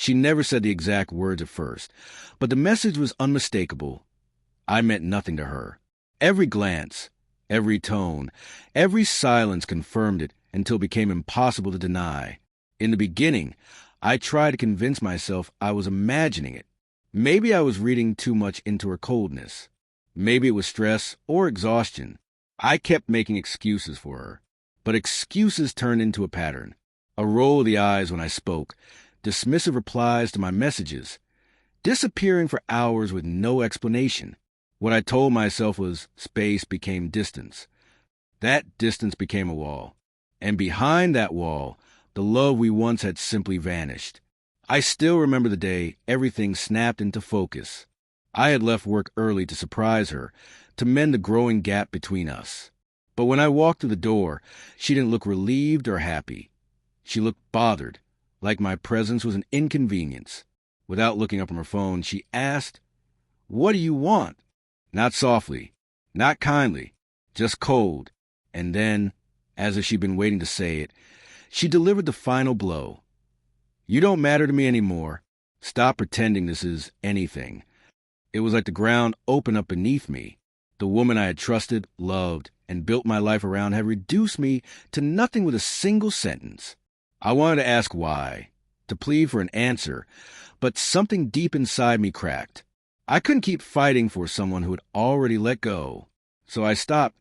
She never said the exact words at first, but the message was unmistakable. I meant nothing to her. Every glance, every tone, every silence confirmed it until it became impossible to deny. In the beginning, I tried to convince myself I was imagining it. Maybe I was reading too much into her coldness. Maybe it was stress or exhaustion. I kept making excuses for her. But excuses turned into a pattern. A roll of the eyes when I spoke, dismissive replies to my messages, disappearing for hours with no explanation. What I told myself was space became distance. That distance became a wall. And behind that wall, the love we once had simply vanished. I still remember the day everything snapped into focus. I had left work early to surprise her, to mend the growing gap between us. But when I walked through the door, she didn't look relieved or happy. She looked bothered, like my presence was an inconvenience. Without looking up from her phone, she asked, "What do you want?" Not softly, not kindly, just cold. And then, as if she'd been waiting to say it, she delivered the final blow. "You don't matter to me anymore. Stop pretending this is anything." It was like the ground opened up beneath me. The woman I had trusted, loved, and built my life around had reduced me to nothing with a single sentence. I wanted to ask why, to plead for an answer, but something deep inside me cracked. I couldn't keep fighting for someone who had already let go. So I stopped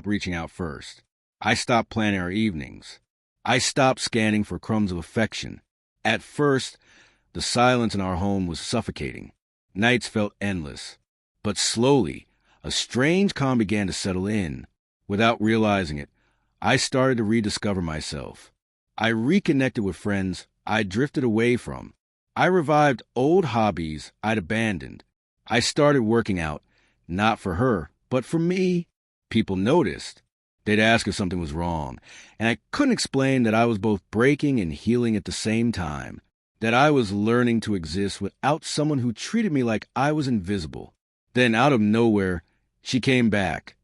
reaching out first. I stopped planning our evenings. I stopped scanning for crumbs of affection. At first, the silence in our home was suffocating. Nights felt endless. But slowly, a strange calm began to settle in. Without realizing it, I started to rediscover myself. I reconnected with friends I drifted away from. I revived old hobbies I'd abandoned. I started working out, not for her, but for me. People noticed. They'd ask if something was wrong, and I couldn't explain that I was both breaking and healing at the same time, that I was learning to exist without someone who treated me like I was invisible. Then, out of nowhere, she came back,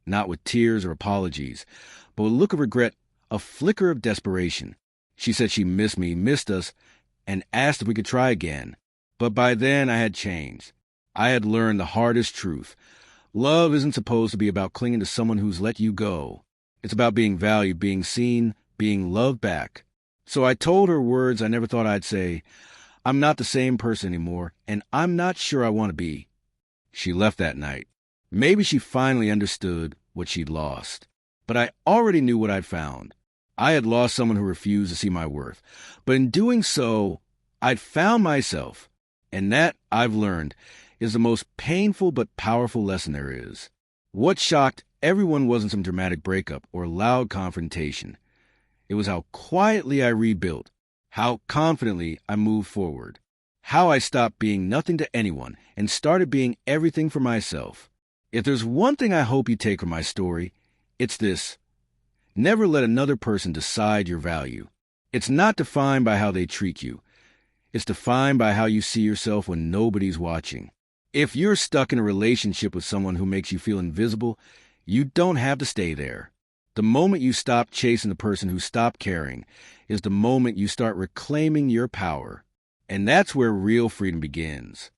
not with tears or apologies, but with a look of regret, a flicker of desperation. She said she missed me, missed us, and asked if we could try again. But by then I had changed. I had learned the hardest truth. Love isn't supposed to be about clinging to someone who's let you go. It's about being valued, being seen, being loved back. So I told her words I never thought I'd say. I'm not the same person anymore, and I'm not sure I want to be. She left that night. Maybe she finally understood what she'd lost. But I already knew what I'd found. I had lost someone who refused to see my worth. But in doing so, I'd found myself. And that, I've learned, is the most painful but powerful lesson there is. What shocked everyone wasn't some dramatic breakup or loud confrontation. It was how quietly I rebuilt, how confidently I moved forward, how I stopped being nothing to anyone and started being everything for myself. If there's one thing I hope you take from my story, it's this. Never let another person decide your value. It's not defined by how they treat you. It's defined by how you see yourself when nobody's watching. If you're stuck in a relationship with someone who makes you feel invisible, you don't have to stay there. The moment you stop chasing the person who stopped caring is the moment you start reclaiming your power. And that's where real freedom begins.